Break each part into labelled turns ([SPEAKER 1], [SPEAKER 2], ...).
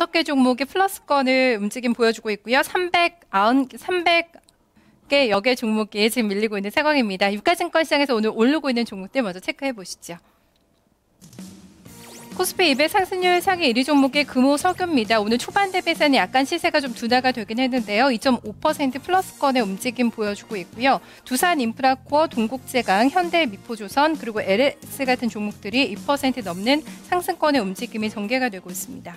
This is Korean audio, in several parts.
[SPEAKER 1] 5개 종목이 플러스권을 움직임 보여주고 있고요. 300개 여개 종목이 지금 밀리고 있는 상황입니다. 유가증권 시장에서 오늘 오르고 있는 종목들 먼저 체크해 보시죠. 코스피 200 상승률 상위 1위 종목의 금호 석유입니다. 오늘 초반 대비해서는 약간 시세가 좀 둔화가 되긴 했는데요. 2.5% 플러스권의 움직임 보여주고 있고요. 두산인프라코어, 동국제강, 현대미포조선 그리고 LS 같은 종목들이 2% 넘는 상승권의 움직임이 전개가 되고 있습니다.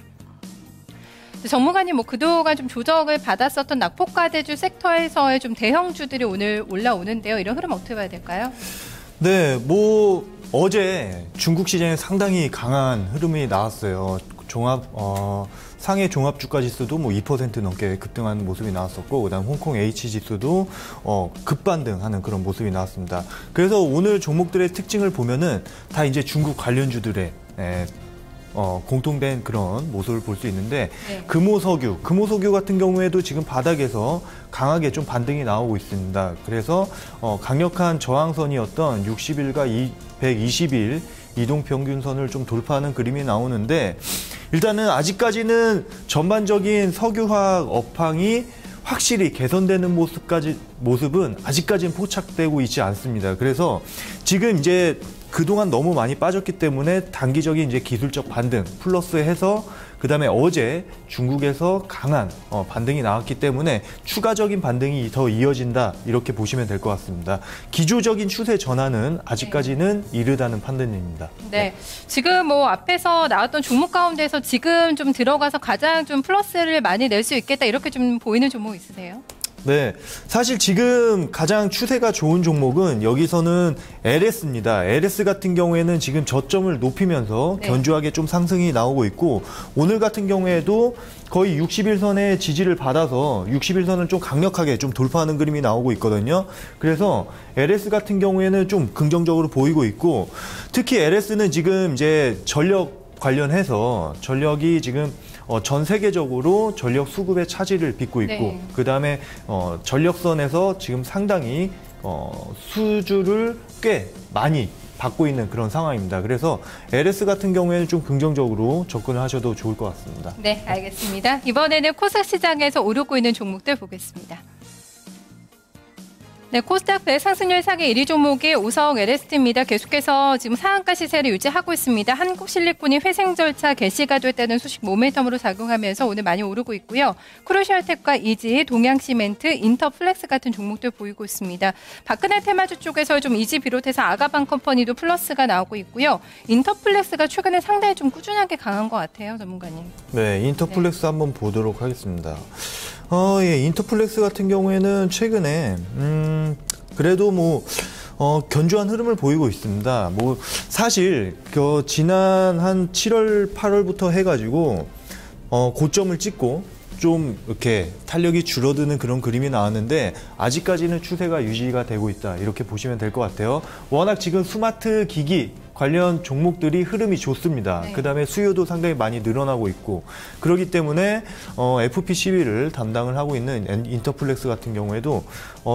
[SPEAKER 1] 전문가님, 그동안 좀 조정을 받았었던 낙폭과대주 섹터에서의 좀 대형주들이 오늘 올라오는데요. 이런 흐름 어떻게 봐야 될까요?
[SPEAKER 2] 네, 어제 중국 시장에 상당히 강한 흐름이 나왔어요. 상해 종합주가 지수도 2% 넘게 급등하는 모습이 나왔었고, 그다음 홍콩 H 지수도 급반등하는 그런 모습이 나왔습니다. 그래서 오늘 종목들의 특징을 보면은 다 이제 중국 관련주들의 공통된 그런 모습을 볼 수 있는데,
[SPEAKER 1] 네.
[SPEAKER 2] 금호석유 같은 경우에도 지금 바닥에서 강하게 좀 반등이 나오고 있습니다. 그래서 강력한 저항선이었던 60일과 120일 이동평균선을 좀 돌파하는 그림이 나오는데, 일단은 아직까지는 전반적인 석유화학 업황이 확실히 개선되는 모습은 아직까지는 포착되고 있지 않습니다. 그래서 지금 이제 그동안 너무 많이 빠졌기 때문에 단기적인 이제 기술적 반등 플러스해서, 그다음에 어제 중국에서 강한 반등이 나왔기 때문에 추가적인 반등이 더 이어진다, 이렇게 보시면 될 것 같습니다. 기조적인 추세 전환은 아직까지는 이르다는 판단입니다.
[SPEAKER 1] 네, 지금 앞에서 나왔던 종목 가운데서 지금 좀 들어가서 가장 좀 플러스를 많이 낼 수 있겠다, 이렇게 좀 보이는 종목 있으세요?
[SPEAKER 2] 네, 사실 지금 가장 추세가 좋은 종목은 여기서는 LS입니다. LS 같은 경우에는 지금 저점을 높이면서
[SPEAKER 1] 네.
[SPEAKER 2] 견조하게 좀 상승이 나오고 있고, 오늘 같은 경우에도 거의 60일선의 지지를 받아서 60일선을 좀 강력하게 좀 돌파하는 그림이 나오고 있거든요. 그래서 LS 같은 경우에는 좀 긍정적으로 보이고 있고, 특히 LS는 지금 이제 전력 관련해서 전력이 지금 전 세계적으로 전력 수급의 차질을 빚고 있고,
[SPEAKER 1] 네.
[SPEAKER 2] 그다음에 전력선에서 지금 상당히 수주를 꽤 많이 받고 있는 그런 상황입니다. 그래서 LS 같은 경우에는 좀 긍정적으로 접근을 하셔도 좋을 것 같습니다.
[SPEAKER 1] 네, 알겠습니다. 이번에는 코스닥 시장에서 오르고 있는 종목들 보겠습니다. 네, 코스닥 상승률 상위 1위 종목이 오성 LST입니다. 계속해서 지금 상한가 시세를 유지하고 있습니다. 한국실리콘이 회생 절차 개시가 됐다는 소식 모멘텀으로 작용하면서 오늘 많이 오르고 있고요. 크루시얼텍과 이지, 동양시멘트, 인터플렉스 같은 종목들 보이고 있습니다. 박근혜 테마주 쪽에서 좀 이지 비롯해서 아가방 컴퍼니도 플러스가 나오고 있고요. 인터플렉스가 최근에 상당히 좀 꾸준하게 강한 것 같아요, 전문가님.
[SPEAKER 2] 네, 인터플렉스 한번 보도록 하겠습니다. 예, 인터플렉스 같은 경우에는 최근에 그래도 견조한 흐름을 보이고 있습니다. 사실 지난 한 7월, 8월부터 해가지고 고점을 찍고 좀 이렇게 탄력이 줄어드는 그런 그림이 나왔는데, 아직까지는 추세가 유지가 되고 있다, 이렇게 보시면 될 것 같아요. 워낙 지금 스마트 기기 관련 종목들이 흐름이 좋습니다.
[SPEAKER 1] 네.
[SPEAKER 2] 그다음에 수요도 상당히 많이 늘어나고 있고, 그렇기 때문에 FP12를 담당을 하고 있는 인터플렉스 같은 경우에도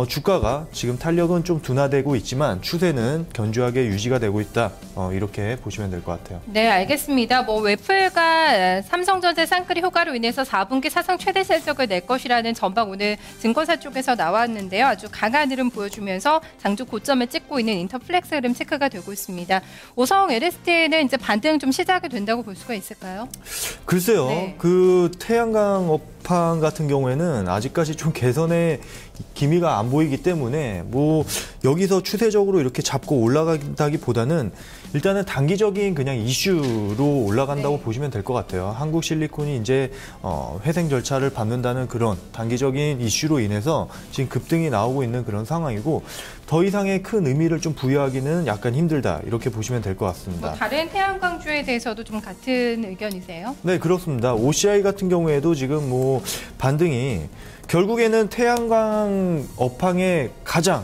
[SPEAKER 2] 주가가 지금 탄력은 좀 둔화되고 있지만 추세는 견조하게 유지가 되고 있다, 이렇게 보시면 될 것 같아요.
[SPEAKER 1] 네, 알겠습니다. 웨플과 삼성전자 쌍끌이 효과로 인해서 4분기 사상 최대 실적을 낼 것이라는 전망 오늘 증권사 쪽에서 나왔는데요. 아주 강한 흐름 보여주면서 장주 고점을 찍고 있는 인터플렉스 흐름 체크가 되고 있습니다. 오성 LST는 이제 반등 좀 시작이 된다고 볼 수가 있을까요?
[SPEAKER 2] 글쎄요.
[SPEAKER 1] 네.
[SPEAKER 2] 태양광 업황 같은 경우에는 아직까지 좀 개선의 기미가 안 보이기 때문에 여기서 추세적으로 이렇게 잡고 올라간다기보다는 일단은 단기적인 그냥 이슈로 올라간다고
[SPEAKER 1] 네.
[SPEAKER 2] 보시면 될 것 같아요. 한국실리콘이 이제 회생 절차를 밟는다는 그런 단기적인 이슈로 인해서 지금 급등이 나오고 있는 그런 상황이고, 더 이상의 큰 의미를 좀 부여하기는 약간 힘들다, 이렇게 보시면 될 것 같습니다.
[SPEAKER 1] 다른 태양광주에 대해서도 좀 같은 의견이세요?
[SPEAKER 2] 네, 그렇습니다. OCI 같은 경우에도 지금 반등이 결국에는 태양광 업황의 가장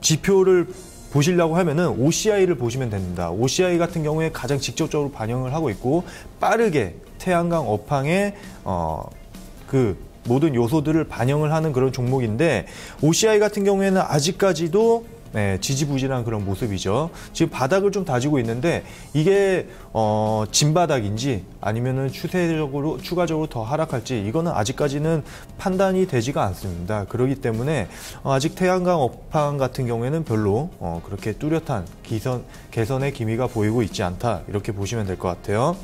[SPEAKER 2] 지표를 보시려고 하면은 OCI를 보시면 됩니다. OCI 같은 경우에 가장 직접적으로 반영을 하고 있고, 빠르게 태양광 업황의 모든 요소들을 반영을 하는 그런 종목인데, OCI 같은 경우에는 아직까지도 지지부진한 그런 모습이죠. 지금 바닥을 좀 다지고 있는데 이게 진바닥인지 아니면은 추가적으로 더 하락할지 이거는 아직까지는 판단이 되지가 않습니다. 그렇기 때문에 아직 태양광 업황 같은 경우에는 별로 그렇게 뚜렷한 개선의 기미가 보이고 있지 않다 이렇게 보시면 될 것 같아요.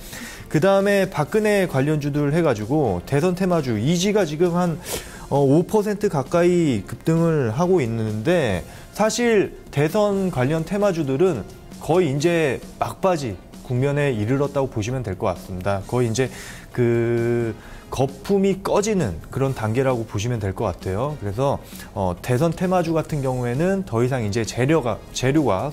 [SPEAKER 2] 그 다음에 박근혜 관련주들 해가지고 대선 테마주 이지가 지금 한 5% 가까이 급등을 하고 있는데 사실 대선 관련 테마주들은 거의 이제 막바지 국면에 이르렀다고 보시면 될 것 같습니다. 거의 이제 그 거품이 꺼지는 그런 단계라고 보시면 될 것 같아요. 그래서 대선 테마주 같은 경우에는 더 이상 이제 재료가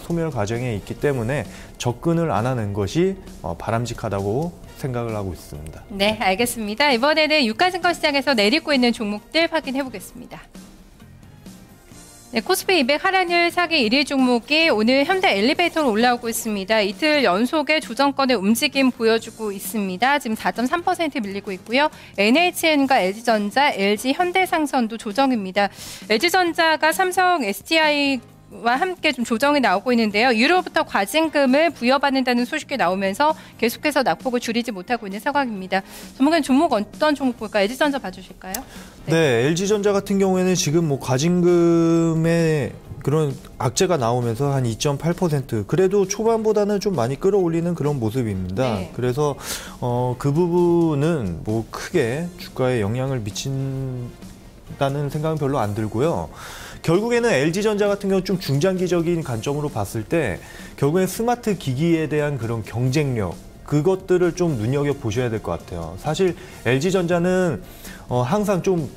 [SPEAKER 2] 소멸 과정에 있기 때문에 접근을 안 하는 것이 바람직하다고 생각을 하고 있습니다.
[SPEAKER 1] 네, 알겠습니다. 이번에는 유가증권 시장에서 내리고 있는 종목들 확인해 보겠습니다. 네, 코스피 200 하락률 상위 1위 종목이 오늘 현대 엘리베이터로 올라오고 있습니다. 이틀 연속의 조정권의 움직임 보여주고 있습니다. 지금 4.3% 밀리고 있고요. NHN과 LG전자, LG 현대상선도 조정입니다. LG전자가 삼성, SDI 와 함께 좀 조정이 나오고 있는데요. 유로부터 과징금을 부여받는다는 소식이 나오면서 계속해서 낙폭을 줄이지 못하고 있는 상황입니다. 전문가님 종목 어떤 종목 볼까요? LG전자 봐주실까요?
[SPEAKER 2] 네, LG전자 같은 경우에는 지금 뭐 과징금의 그런 악재가 나오면서 한 2.8% 그래도 초반보다는 좀 많이 끌어올리는 그런 모습입니다.
[SPEAKER 1] 네.
[SPEAKER 2] 그래서 그 부분은 뭐 크게 주가에 영향을 미친다는 생각은 별로 안 들고요. 결국에는 LG전자 같은 경우 좀 중장기적인 관점으로 봤을 때 결국엔 스마트 기기에 대한 그런 경쟁력 그것들을 좀 눈여겨보셔야 될 것 같아요. 사실 LG전자는 항상 좀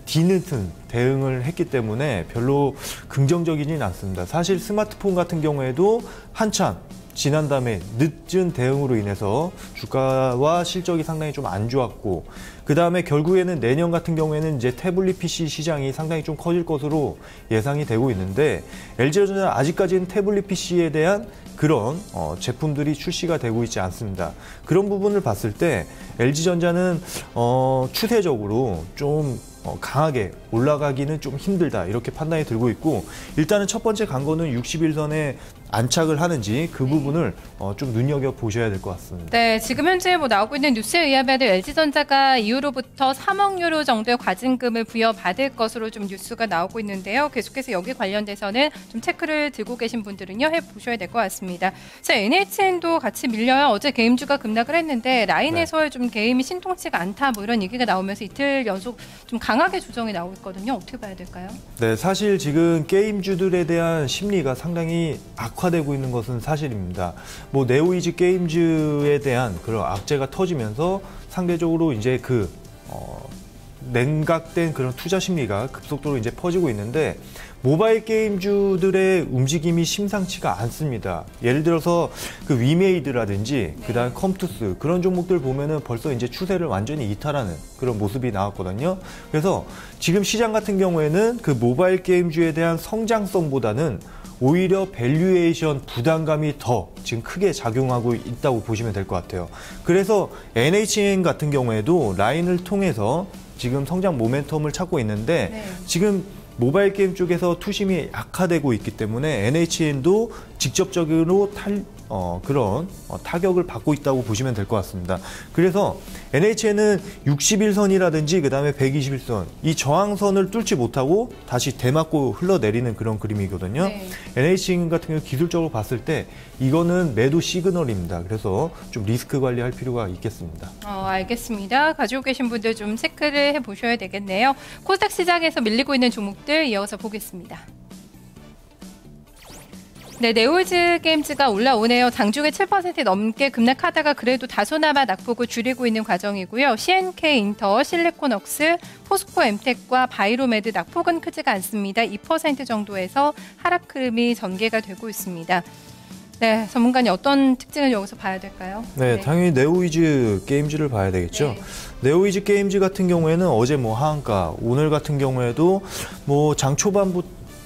[SPEAKER 2] 뒤늦은 대응을 했기 때문에 별로 긍정적이진 않습니다. 사실 스마트폰 같은 경우에도 한참 지난 다음에 늦은 대응으로 인해서 주가와 실적이 상당히 좀 안 좋았고 그 다음에 결국에는 내년 같은 경우에는 이제 태블릿 PC 시장이 상당히 좀 커질 것으로 예상이 되고 있는데 LG전자는 아직까지는 태블릿 PC에 대한 그런 제품들이 출시가 되고 있지 않습니다. 그런 부분을 봤을 때 LG전자는 추세적으로 좀 강하게 올라가기는 좀 힘들다 이렇게 판단이 들고 있고 일단은 첫 번째 간거는 60일선에 안착을 하는지 그 부분을 좀 눈여겨보셔야 될 것 같습니다.
[SPEAKER 1] 네, 지금 현재 뭐 나오고 있는 뉴스에 의하면 LG전자가 이후로부터 3억 유로 정도의 과징금을 부여받을 것으로 좀 뉴스가 나오고 있는데요. 계속해서 여기 관련돼서는 좀 체크를 들고 계신 분들은요 해보셔야 될 것 같습니다. 자, NHN도 같이 밀려요. 어제 게임주가 급락을 했는데 라인에서의 좀 게임이 신통치가 않다 뭐 이런 얘기가 나오면서 이틀 연속 좀 강하게 조정이 나오고 있거든요. 어떻게 봐야 될까요?
[SPEAKER 2] 네, 사실 지금 게임주들에 대한 심리가 상당히 악화되고 있는 것은 사실입니다. 뭐 네오이즈 게임즈에 대한 그런 악재가 터지면서 상대적으로 이제 냉각된 그런 투자 심리가 급속도로 이제 퍼지고 있는데 모바일 게임주들의 움직임이 심상치가 않습니다. 예를 들어서 그 위메이드라든지 그다음 컴투스 그런 종목들 보면은 벌써 이제 추세를 완전히 이탈하는 그런 모습이 나왔거든요. 그래서 지금 시장 같은 경우에는 그 모바일 게임주에 대한 성장성보다는 오히려 밸류에이션 부담감이 더 지금 크게 작용하고 있다고 보시면 될 것 같아요. 그래서 NHN 같은 경우에도 라인을 통해서 지금 성장 모멘텀을 찾고 있는데 지금 모바일 게임 쪽에서 투심이 약화되고 있기 때문에 NHN도 직접적으로 그런 타격을 받고 있다고 보시면 될 것 같습니다. 그래서 NHN은 61선이라든지 그 다음에 121선 이 저항선을 뚫지 못하고 다시 대맞고 흘러내리는 그런 그림이거든요.
[SPEAKER 1] 네.
[SPEAKER 2] NHN 같은 경우 기술적으로 봤을 때 이거는 매도 시그널입니다. 그래서 좀 리스크 관리할 필요가 있겠습니다.
[SPEAKER 1] 알겠습니다. 가지고 계신 분들 좀 체크를 해보셔야 되겠네요. 코스닥 시장에서 밀리고 있는 종목들 이어서 보겠습니다. 네, 네오이즈 게임즈가 올라오네요. 장중에 7% 넘게 급락하다가 그래도 다소나마 낙폭을 줄이고 있는 과정이고요. CNK 인터, 실리콘웍스, 포스코 엠텍과 바이로메드 낙폭은 크지가 않습니다. 2% 정도에서 하락 흐름이 전개가 되고 있습니다. 네, 전문가님 어떤 특징을 여기서 봐야 될까요?
[SPEAKER 2] 네, 당연히 네오이즈 게임즈를 봐야 되겠죠.
[SPEAKER 1] 네.
[SPEAKER 2] 네오이즈 게임즈 같은 경우에는 어제 뭐 하한가, 오늘 같은 경우에도 뭐 장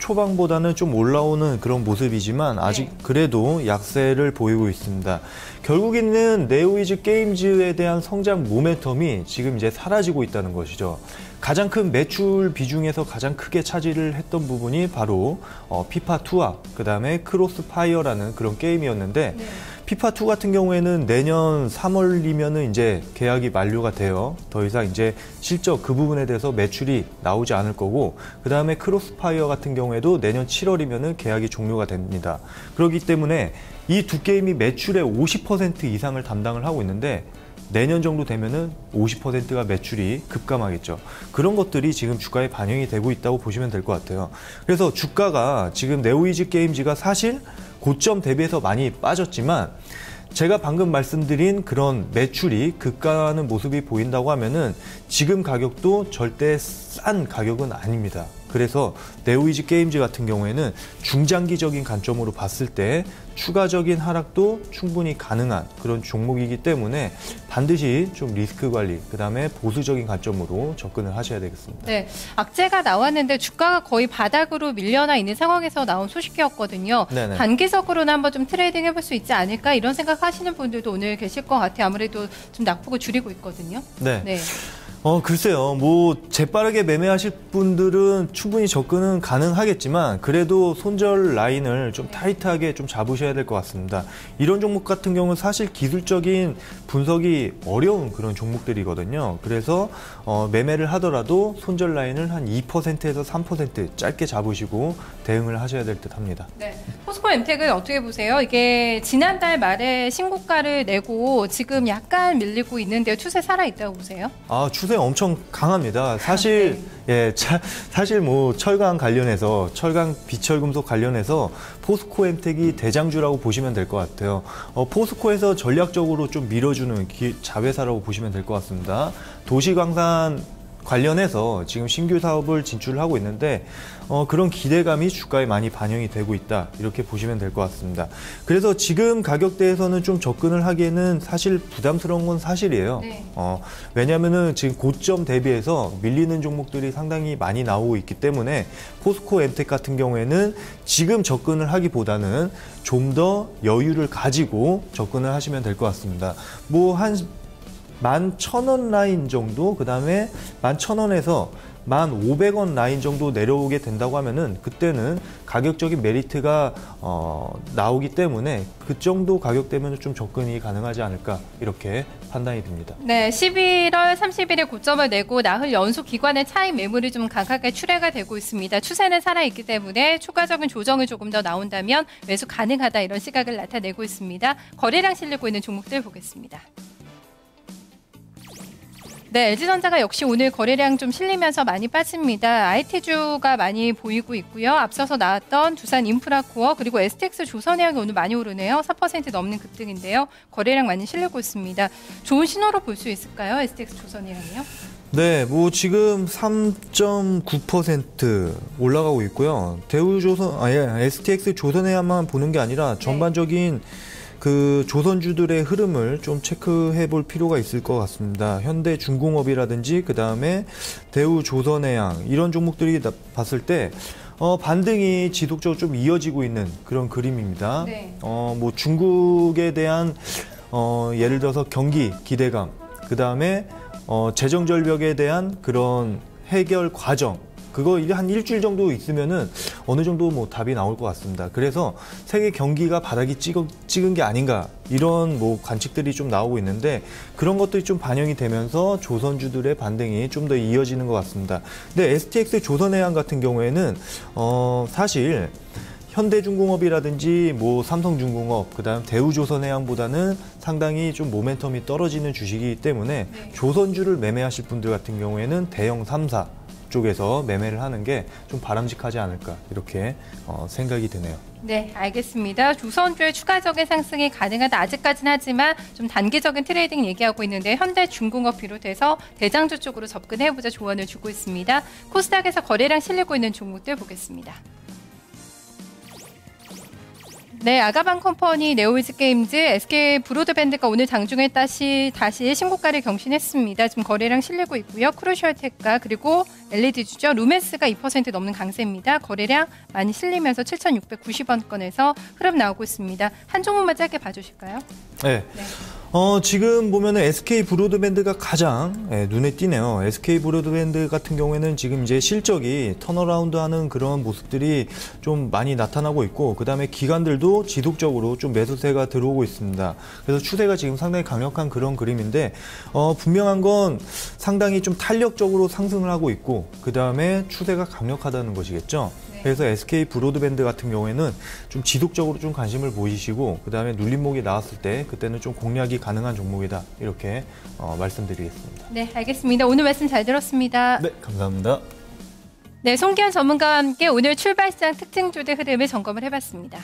[SPEAKER 2] 초반보다는 좀 올라오는 그런 모습이지만 아직 그래도 약세를 보이고 있습니다. 결국에는 네오이즈 게임즈에 대한 성장 모멘텀이 지금 이제 사라지고 있다는 것이죠. 가장 큰 매출 비중에서 가장 크게 차지를 했던 부분이 바로 피파2와 그다음에 크로스파이어라는 그런 게임이었는데 피파2 같은 경우에는 내년 3월이면은 이제 계약이 만료가 돼요. 더 이상 이제 실적 그 부분에 대해서 매출이 나오지 않을 거고, 그 다음에 크로스파이어 같은 경우에도 내년 7월이면은 계약이 종료가 됩니다. 그렇기 때문에 이 두 게임이 매출의 50% 이상을 담당을 하고 있는데 내년 정도 되면은 50%가 매출이 급감하겠죠. 그런 것들이 지금 주가에 반영이 되고 있다고 보시면 될 것 같아요. 그래서 주가가 지금 네오이즈 게임즈가 사실 고점 대비해서 많이 빠졌지만 제가 방금 말씀드린 그런 매출이 급감하는 모습이 보인다고 하면은 지금 가격도 절대 싼 가격은 아닙니다. 그래서 네오이즈 게임즈 같은 경우에는 중장기적인 관점으로 봤을 때 추가적인 하락도 충분히 가능한 그런 종목이기 때문에 반드시 좀 리스크 관리, 그다음에 보수적인 관점으로 접근을 하셔야 되겠습니다.
[SPEAKER 1] 네, 악재가 나왔는데 주가가 거의 바닥으로 밀려나 있는 상황에서 나온 소식이었거든요.
[SPEAKER 2] 네네.
[SPEAKER 1] 단기적으로는 한번 좀 트레이딩 해볼 수 있지 않을까 이런 생각하시는 분들도 오늘 계실 것 같아요. 아무래도 좀 낙폭을 줄이고 있거든요.
[SPEAKER 2] 네.
[SPEAKER 1] 네.
[SPEAKER 2] 글쎄요. 뭐 재빠르게 매매하실 분들은 충분히 접근은 가능하겠지만 그래도 손절 라인을 좀 타이트하게 좀 잡으셔야 될 것 같습니다. 이런 종목 같은 경우는 사실 기술적인 분석이 어려운 그런 종목들이거든요. 그래서 매매를 하더라도 손절 라인을 한 2%에서 3% 짧게 잡으시고 대응을 하셔야 될 듯 합니다.
[SPEAKER 1] 네. 포스코 엠텍은 어떻게 보세요? 이게 지난달 말에 신고가를 내고 지금 약간 밀리고 있는데요. 추세 살아있다고 보세요?
[SPEAKER 2] 추세 엄청 강합니다. 사실 사실 뭐 철강 관련해서 철강 비철금속 관련해서 포스코 엠텍이 대장주라고 보시면 될 것 같아요. 포스코에서 전략적으로 좀 밀어주는 자회사라고 보시면 될 것 같습니다. 도시광산 관련해서 지금 신규 사업을 진출하고 있는데 그런 기대감이 주가에 많이 반영이 되고 있다, 이렇게 보시면 될 것 같습니다. 그래서 지금 가격대에서는 좀 접근을 하기에는 사실 부담스러운 건 사실이에요.
[SPEAKER 1] 네.
[SPEAKER 2] 왜냐하면은 지금 고점 대비해서 밀리는 종목들이 상당히 많이 나오고 있기 때문에 포스코 엠텍 같은 경우에는 지금 접근을 하기보다는 좀 더 여유를 가지고 접근을 하시면 될 것 같습니다. 뭐 한 11,000원 라인 정도, 그 다음에 11,000원에서 1,500원 라인 정도 내려오게 된다고 하면은 그때는 가격적인 메리트가 나오기 때문에 그 정도 가격대면 좀 접근이 가능하지 않을까, 이렇게 판단이 듭니다.
[SPEAKER 1] 네, 11월 30일에 고점을 내고 나흘 연속 기관의 차익 매물이 좀 강하게 출회가 되고 있습니다. 추세는 살아있기 때문에 추가적인 조정을 조금 더 나온다면 매수 가능하다, 이런 시각을 나타내고 있습니다. 거래량 실리고 있는 종목들 보겠습니다. 네, LG전자가 역시 오늘 거래량 좀 실리면서 많이 빠집니다. IT주가 많이 보이고 있고요. 앞서서 나왔던 두산인프라코어 그리고 STX 조선해양이 오늘 많이 오르네요. 4% 넘는 급등인데요. 거래량 많이 실리고 있습니다. 좋은 신호로 볼 수 있을까요? STX 조선해양이요?
[SPEAKER 2] 네, 뭐 지금 3.9% 올라가고 있고요. STX 조선해양만 보는 게 아니라 전반적인 그 조선주들의 흐름을 좀 체크해 볼 필요가 있을 것 같습니다. 현대중공업이라든지 그 다음에 대우조선해양, 이런 종목들이 봤을 때 반등이 지속적으로 좀 이어지고 있는 그런 그림입니다.
[SPEAKER 1] 네.
[SPEAKER 2] 뭐 중국에 대한 예를 들어서 경기 기대감, 그 다음에 재정 절벽에 대한 그런 해결 과정, 그거 한 일주일 정도 있으면은 어느 정도 뭐 답이 나올 것 같습니다. 그래서 세계 경기가 바닥이 찍은 게 아닌가, 이런 뭐 관측들이 좀 나오고 있는데 그런 것들이 좀 반영이 되면서 조선주들의 반등이 좀 더 이어지는 것 같습니다. 근데 STX 조선해양 같은 경우에는 사실 현대중공업이라든지 뭐 삼성중공업, 그다음 대우조선해양보다는 상당히 좀 모멘텀이 떨어지는 주식이기 때문에 조선주를 매매하실 분들 같은 경우에는 대형 3사 쪽에서 매매를 하는 게 좀 바람직하지 않을까, 이렇게 생각이 드네요.
[SPEAKER 1] 네, 알겠습니다. 조선주의 추가적인 상승이 가능하다, 아직까지는, 하지만 좀 단기적인 트레이딩 얘기하고 있는데 현대중공업 비롯해서 대장주 쪽으로 접근해보자 조언을 주고 있습니다. 코스닥에서 거래량 실리고 있는 종목들 보겠습니다. 네, 아가방 컴퍼니, 네오이즈 게임즈, SK 브로드밴드가 오늘 장중에 다시 신고가를 경신했습니다. 지금 거래량 실리고 있고요. 크루셜테크가 그리고 LED주죠. 루멘스가 2% 넘는 강세입니다. 거래량 많이 실리면서 7,690원권에서 흐름 나오고 있습니다. 한 종목만 짧게 봐주실까요?
[SPEAKER 2] 네. 지금 보면은 SK 브로드밴드가 가장 눈에 띄네요. SK 브로드밴드 같은 경우에는 지금 이제 실적이 턴어라운드하는 그런 모습들이 좀 많이 나타나고 있고, 그 다음에 기관들도 지속적으로 좀 매수세가 들어오고 있습니다. 그래서 추세가 지금 상당히 강력한 그런 그림인데, 분명한 건 상당히 좀 탄력적으로 상승을 하고 있고, 그 다음에 추세가 강력하다는 것이겠죠. 그래서 SK 브로드밴드 같은 경우에는 좀 지속적으로 좀 관심을 보이시고, 그 다음에 눌림목이 나왔을 때 그때는 좀 공략이 가능한 종목이다, 이렇게 말씀드리겠습니다.
[SPEAKER 1] 네, 알겠습니다. 오늘 말씀 잘 들었습니다.
[SPEAKER 2] 네, 감사합니다.
[SPEAKER 1] 네, 송기현 전문가와 함께 오늘 출발장 특징주들 흐름을 점검을 해봤습니다.